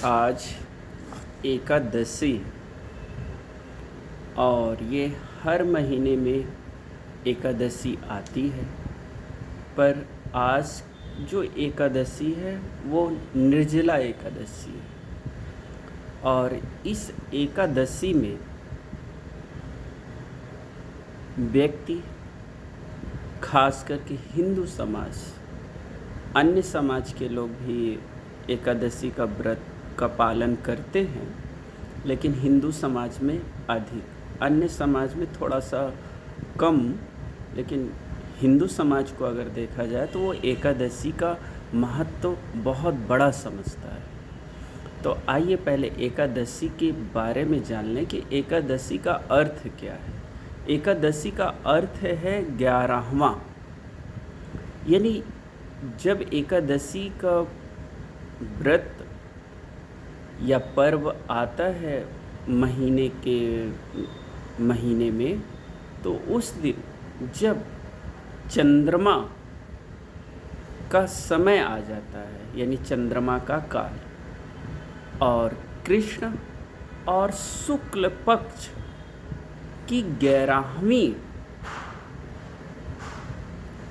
आज एकादशी और ये हर महीने में एकादशी आती है। पर आज जो एकादशी है वो निर्जला एकादशी है। और इस एकादशी में व्यक्ति, खास करके हिंदू समाज, अन्य समाज के लोग भी एकादशी का व्रत का पालन करते हैं, लेकिन हिंदू समाज में अधिक, अन्य समाज में थोड़ा सा कम। लेकिन हिंदू समाज को अगर देखा जाए तो वो एकादशी का महत्व बहुत बड़ा समझता है। तो आइए पहले एकादशी के बारे में जान लें कि एकादशी का अर्थ क्या है। एकादशी का अर्थ है 11वां, यानी जब एकादशी का व्रत या पर्व आता है महीने में, तो उस दिन जब चंद्रमा का समय आ जाता है, यानी चंद्रमा का काल, और कृष्ण और शुक्ल पक्ष की 11वीं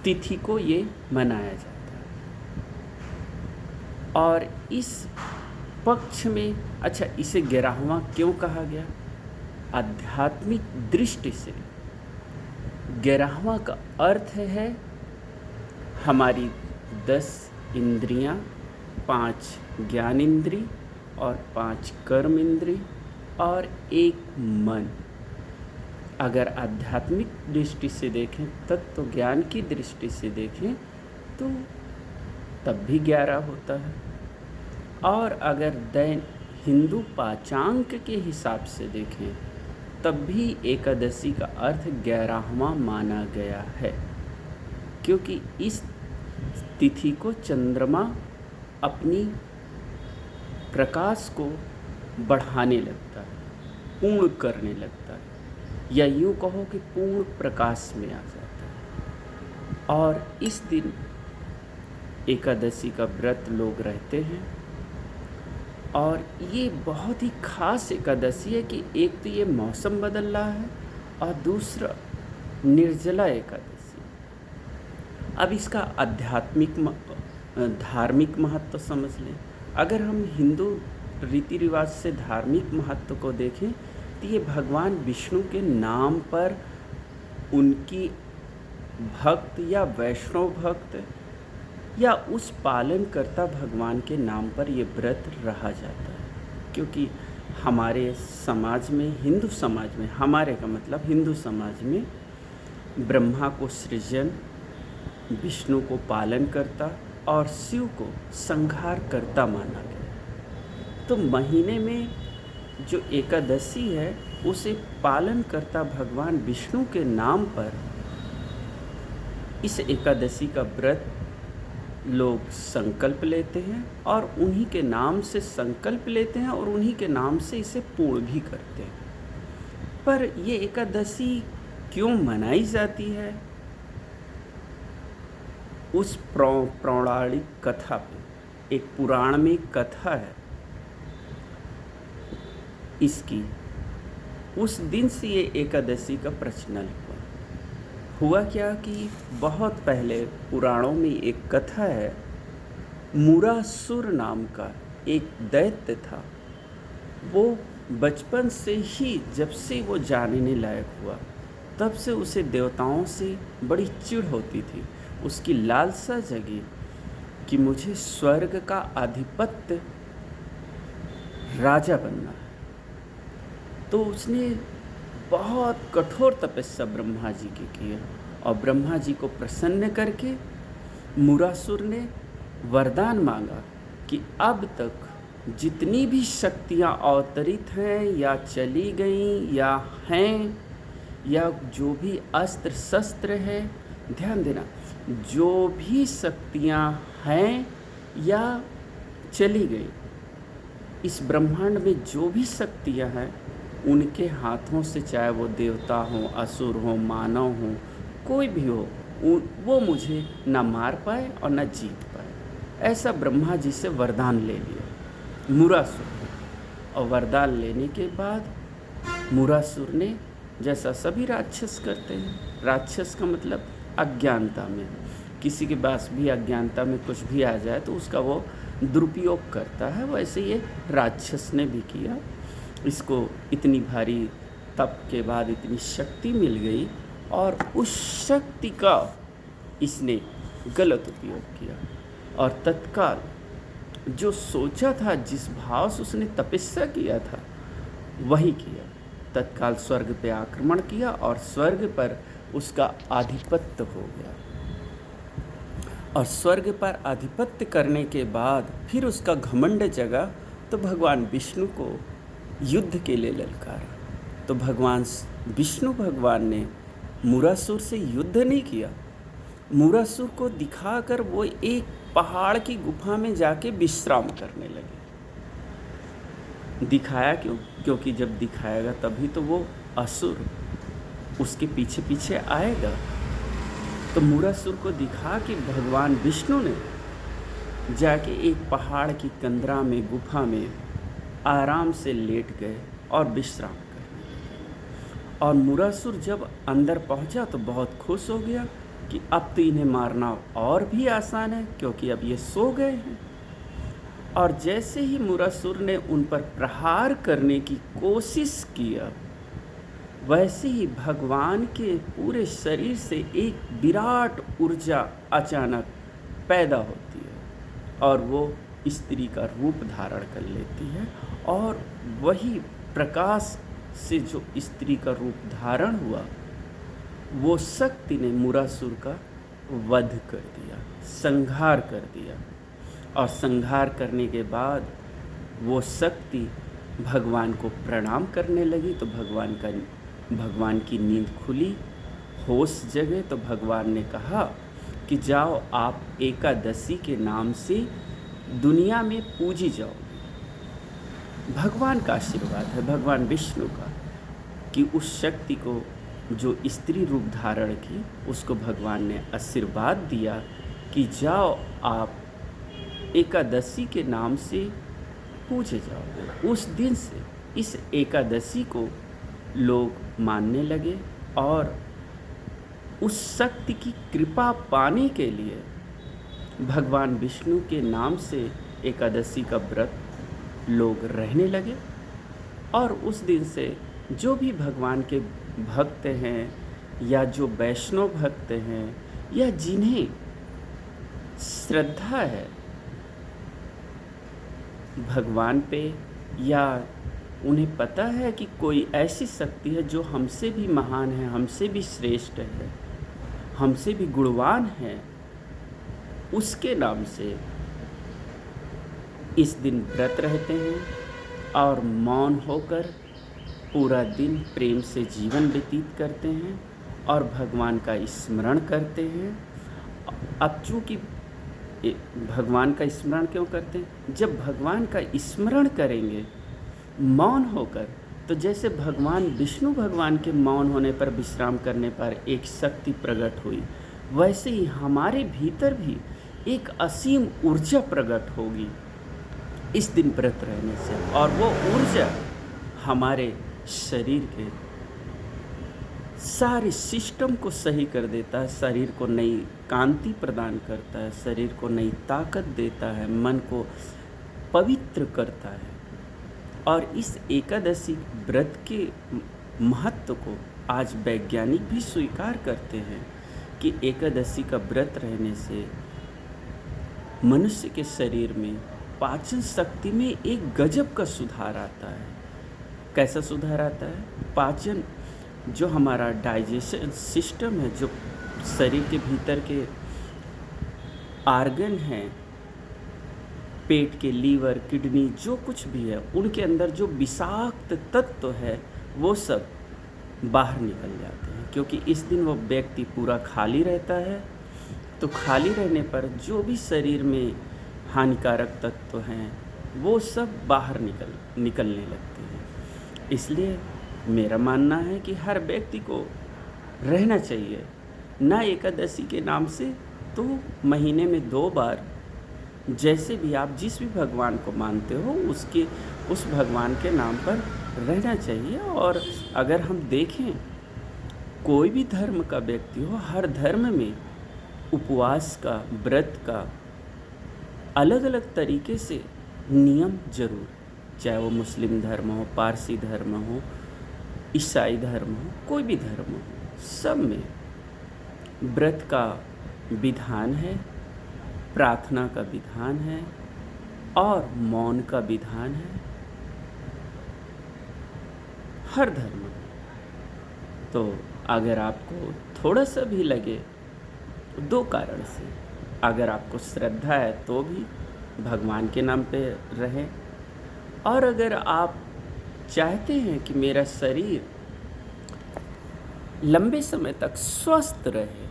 तिथि को ये मनाया जाता है। और इस पक्ष में, अच्छा, इसे 11वां क्यों कहा गया? आध्यात्मिक दृष्टि से 11वां का अर्थ है हमारी 10 इंद्रियां, 5 ज्ञान इंद्री और 5 कर्म इंद्री और 1 मन। अगर आध्यात्मिक दृष्टि से देखें, तत्व ज्ञान की दृष्टि से देखें तो तब भी 11 होता है। और अगर हिंदू पाचांक के हिसाब से देखें तब भी एकादशी का अर्थ 11वां माना गया है, क्योंकि इस तिथि को चंद्रमा अपनी प्रकाश को बढ़ाने लगता है, पूर्ण करने लगता है, या यूँ कहो कि पूर्ण प्रकाश में आ जाता है। और इस दिन एकादशी का व्रत लोग रहते हैं। और ये बहुत ही खास एकादशी है कि एक तो ये मौसम बदल रहा है और दूसरा निर्जला एकादशी। अब इसका आध्यात्मिक धार्मिक महत्व समझ लें। अगर हम हिंदू रीति रिवाज से धार्मिक महत्व को देखें तो ये भगवान विष्णु के नाम पर उनकी भक्त या वैष्णव भक्त या उस पालनकर्ता भगवान के नाम पर ये व्रत रहा जाता है। क्योंकि हमारे समाज में, हिंदू समाज में, हमारे का मतलब हिंदू समाज में, ब्रह्मा को सृजन, विष्णु को पालन करता और शिव को संहार करता माना गया। तो महीने में जो एकादशी है उसे पालन करता भगवान विष्णु के नाम पर इस एकादशी का व्रत लोग संकल्प लेते हैं और उन्हीं के नाम से संकल्प लेते हैं और उन्हीं के नाम से इसे पूर्ण भी करते हैं। पर ये एकादशी क्यों मनाई जाती है? उस पौराणिक कथा पे, एक पुराण में कथा है इसकी, उस दिन से ये एकादशी का प्रचलन हुआ क्या कि बहुत पहले पुराणों में एक कथा है। मूरासुर नाम का एक दैत्य था। वो बचपन से ही, जब से वो जानने लायक हुआ, तब से उसे देवताओं से बड़ी चिढ़ होती थी। उसकी लालसा जगी कि मुझे स्वर्ग का अधिपत्य राजा बनना है। तो उसने बहुत कठोर तपस्या ब्रह्मा जी की की और ब्रह्मा जी को प्रसन्न करके मूरासुर ने वरदान मांगा कि अब तक जितनी भी शक्तियाँ अवतरित हैं या चली गईं या हैं, या जो भी अस्त्र शस्त्र है, ध्यान देना, जो भी शक्तियाँ हैं या चली गई, इस ब्रह्मांड में जो भी शक्तियाँ हैं, उनके हाथों से, चाहे वो देवता हो, असुर हो, मानव हो, कोई भी हो, वो मुझे ना मार पाए और ना जीत पाए। ऐसा ब्रह्मा जी से वरदान ले लिया। मुरासुर। और वरदान लेने के बाद मुरासुर ने, जैसा सभी राक्षस करते हैं, राक्षस का मतलब अज्ञानता में, किसी के पास भी अज्ञानता में कुछ भी आ जाए तो उसका वो दुरुपयोग करता है, वैसे ये राक्षस ने भी किया। इसको इतनी भारी तप के बाद इतनी शक्ति मिल गई और उस शक्ति का इसने गलत उपयोग किया और तत्काल जो सोचा था, जिस भाव से उसने तपस्या किया था वही किया। तत्काल स्वर्ग पे आक्रमण किया और स्वर्ग पर उसका आधिपत्य हो गया। और स्वर्ग पर आधिपत्य करने के बाद फिर उसका घमंड जगा तो भगवान विष्णु को युद्ध के लिए ललकारा। तो भगवान विष्णु भगवान ने मुरासुर से युद्ध नहीं किया, मुरासुर को दिखाकर वो एक पहाड़ की गुफा में जाके विश्राम करने लगे। दिखाया क्यों? क्योंकि जब दिखाएगा तभी तो वो असुर उसके पीछे पीछे आएगा। तो मुरासुर को दिखा कि भगवान विष्णु ने जाके एक पहाड़ की कंदरा में, गुफा में आराम से लेट गए और विश्राम करने लगे। और मुरासुर जब अंदर पहुंचा तो बहुत खुश हो गया कि अब तो इन्हें मारना और भी आसान है, क्योंकि अब ये सो गए हैं। और जैसे ही मुरासुर ने उन पर प्रहार करने की कोशिश किया, वैसे ही भगवान के पूरे शरीर से एक विराट ऊर्जा अचानक पैदा होती है और वो स्त्री का रूप धारण कर लेती है। और वही प्रकाश से जो स्त्री का रूप धारण हुआ, वो शक्ति ने मुरासुर का वध कर दिया, संहार कर दिया। और संहार करने के बाद वो शक्ति भगवान को प्रणाम करने लगी। तो भगवान की नींद खुली, होश जगे। तो भगवान ने कहा कि जाओ, आप एकादशी के नाम से दुनिया में पूजी जाओ। भगवान का आशीर्वाद है, भगवान विष्णु का, कि उस शक्ति को जो स्त्री रूप धारण की, उसको भगवान ने आशीर्वाद दिया कि जाओ, आप एकादशी के नाम से पूजे जाओगे। उस दिन से इस एकादशी को लोग मानने लगे और उस शक्ति की कृपा पाने के लिए भगवान विष्णु के नाम से एकादशी का व्रत लोग रहने लगे। और उस दिन से जो भी भगवान के भक्त हैं या जो वैष्णव भक्त हैं या जिन्हें श्रद्धा है भगवान पे, या उन्हें पता है कि कोई ऐसी शक्ति है जो हमसे भी महान है, हमसे भी श्रेष्ठ है, हमसे भी गुणवान है, उसके नाम से इस दिन व्रत रहते हैं और मौन होकर पूरा दिन प्रेम से जीवन व्यतीत करते हैं और भगवान का स्मरण करते हैं। अब चूँकि भगवान का स्मरण क्यों करते हैं? जब भगवान का स्मरण करेंगे मौन होकर, तो जैसे भगवान विष्णु भगवान के मौन होने पर, विश्राम करने पर एक शक्ति प्रकट हुई, वैसे ही हमारे भीतर भी एक असीम ऊर्जा प्रकट होगी इस दिन व्रत रहने से। और वो ऊर्जा हमारे शरीर के सारे सिस्टम को सही कर देता है, शरीर को नई कांति प्रदान करता है, शरीर को नई ताकत देता है, मन को पवित्र करता है। और इस एकादशी व्रत के महत्व को आज वैज्ञानिक भी स्वीकार करते हैं कि एकादशी का व्रत रहने से मनुष्य के शरीर में पाचन शक्ति में एक गजब का सुधार आता है। कैसा सुधार आता है? पाचन, जो हमारा डाइजेशन सिस्टम है, जो शरीर के भीतर के आर्गन हैं, पेट के लीवर, किडनी, जो कुछ भी है, उनके अंदर जो विषाक्त तत्व है वो सब बाहर निकल जाते हैं। क्योंकि इस दिन वो व्यक्ति पूरा खाली रहता है। तो खाली रहने पर जो भी शरीर में हानिकारक तत्व हैं वो सब बाहर निकलने लगते हैं। इसलिए मेरा मानना है कि हर व्यक्ति को रहना चाहिए, ना एकादशी के नाम से तो महीने में 2 बार जैसे भी आप जिस भी भगवान को मानते हो उस भगवान के नाम पर रहना चाहिए। और अगर हम देखें, कोई भी धर्म का व्यक्ति हो, हर धर्म में उपवास का, व्रत का अलग अलग तरीके से नियम जरूर, चाहे वो मुस्लिम धर्म हो, पारसी धर्म हो, ईसाई धर्म हो, कोई भी धर्म हो, सब में व्रत का विधान है, प्रार्थना का विधान है और मौन का विधान है, हर धर्म में। तो अगर आपको थोड़ा सा भी लगे, दो कारण से, अगर आपको श्रद्धा है तो भी भगवान के नाम पे रहें, और अगर आप चाहते हैं कि मेरा शरीर लंबे समय तक स्वस्थ रहे,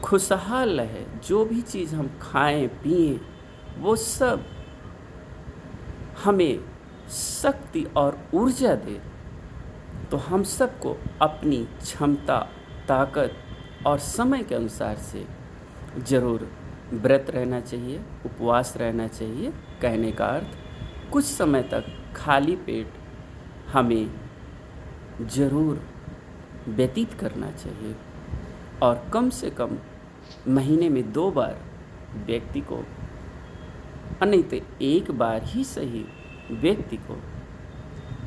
खुशहाल रहे, जो भी चीज़ हम खाएं पिएं वो सब हमें शक्ति और ऊर्जा दे, तो हम सबको अपनी क्षमता, ताकत और समय के अनुसार से ज़रूर व्रत रहना चाहिए, उपवास रहना चाहिए। कहने का अर्थ, कुछ समय तक खाली पेट हमें ज़रूर व्यतीत करना चाहिए, और कम से कम महीने में 2 बार व्यक्ति को, नहीं तो 1 बार ही सही, व्यक्ति को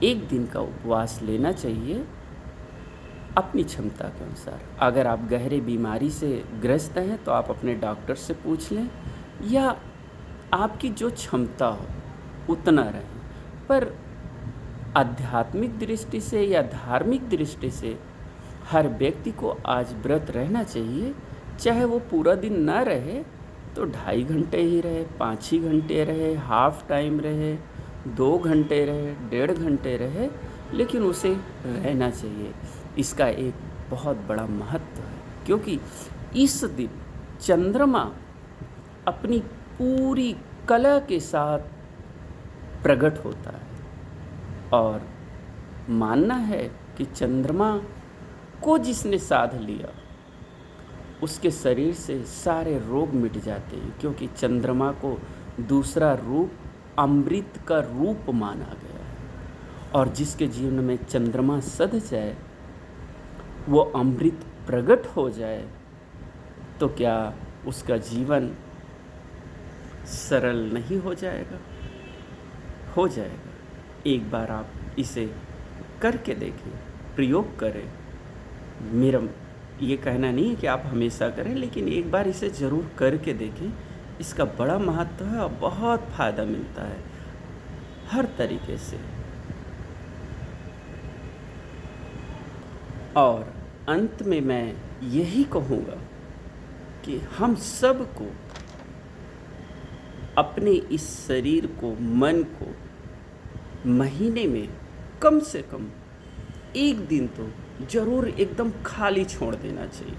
1 दिन का उपवास लेना चाहिए अपनी क्षमता के अनुसार। अगर आप गहरे बीमारी से ग्रस्त हैं तो आप अपने डॉक्टर से पूछ लें, या आपकी जो क्षमता हो उतना रहें। पर आध्यात्मिक दृष्टि से या धार्मिक दृष्टि से हर व्यक्ति को आज व्रत रहना चाहिए, चाहे वो पूरा दिन ना रहे तो 2.5 घंटे ही रहे, 5 ही घंटे रहे, हाफ टाइम रहे, 2 घंटे रहे, 1.5 घंटे रहे, लेकिन उसे रहना चाहिए। इसका एक बहुत बड़ा महत्व है, क्योंकि इस दिन चंद्रमा अपनी पूरी कला के साथ प्रकट होता है, और मानना है कि चंद्रमा को जिसने साध लिया उसके शरीर से सारे रोग मिट जाते हैं, क्योंकि चंद्रमा को दूसरा रूप अमृत का रूप माना गया है, और जिसके जीवन में चंद्रमा सध जाए, वो अमृत प्रकट हो जाए, तो क्या उसका जीवन सरल नहीं हो जाएगा? हो जाएगा। एक बार आप इसे करके देखें, प्रयोग करें। मेरा ये कहना नहीं है कि आप हमेशा करें, लेकिन एक बार इसे ज़रूर करके देखें। इसका बड़ा महत्व है और बहुत फ़ायदा मिलता है हर तरीके से। और अंत में मैं यही कहूँगा कि हम सबको अपने इस शरीर को, मन को महीने में कम से कम 1 दिन तो ज़रूर एकदम खाली छोड़ देना चाहिए,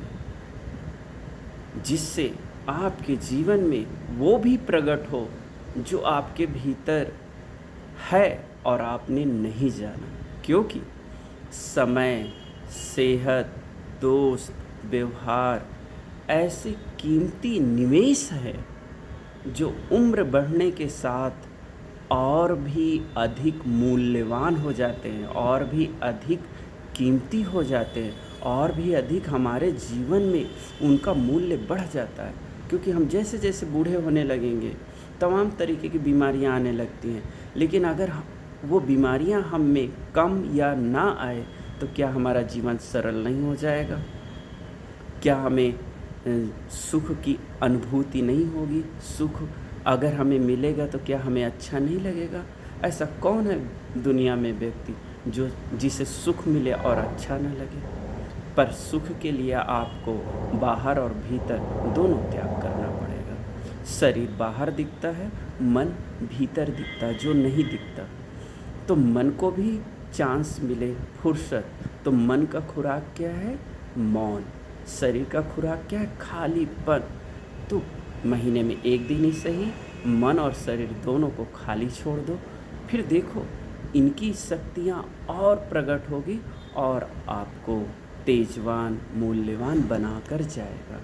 जिससे आपके जीवन में वो भी प्रकट हो जो आपके भीतर है और आपने नहीं जाना। क्योंकि समय, सेहत, दोस्त, व्यवहार ऐसे कीमती निवेश है जो उम्र बढ़ने के साथ और भी अधिक मूल्यवान हो जाते हैं, और भी अधिक कीमती हो जाते हैं, और भी अधिक हमारे जीवन में उनका मूल्य बढ़ जाता है। क्योंकि हम जैसे जैसे बूढ़े होने लगेंगे तमाम तरीके की बीमारियां आने लगती हैं, लेकिन अगर वो बीमारियां हम में कम या ना आए तो क्या हमारा जीवन सरल नहीं हो जाएगा? क्या हमें सुख की अनुभूति नहीं होगी? सुख अगर हमें मिलेगा तो क्या हमें अच्छा नहीं लगेगा? ऐसा कौन है दुनिया में व्यक्ति जिसे सुख मिले और अच्छा न लगे? पर सुख के लिए आपको बाहर और भीतर दोनों त्याग करना पड़ेगा। शरीर बाहर दिखता है, मन भीतर दिखता है जो नहीं दिखता। तो मन को भी चांस मिले, फुर्सत। तो मन का खुराक क्या है? मौन। शरीर का खुराक क्या है? खालीपन। तो महीने में 1 दिन ही सही मन और शरीर दोनों को खाली छोड़ दो, फिर देखो इनकी शक्तियाँ और प्रकट होगी और आपको तेजवान, मूल्यवान बना कर जाएगा।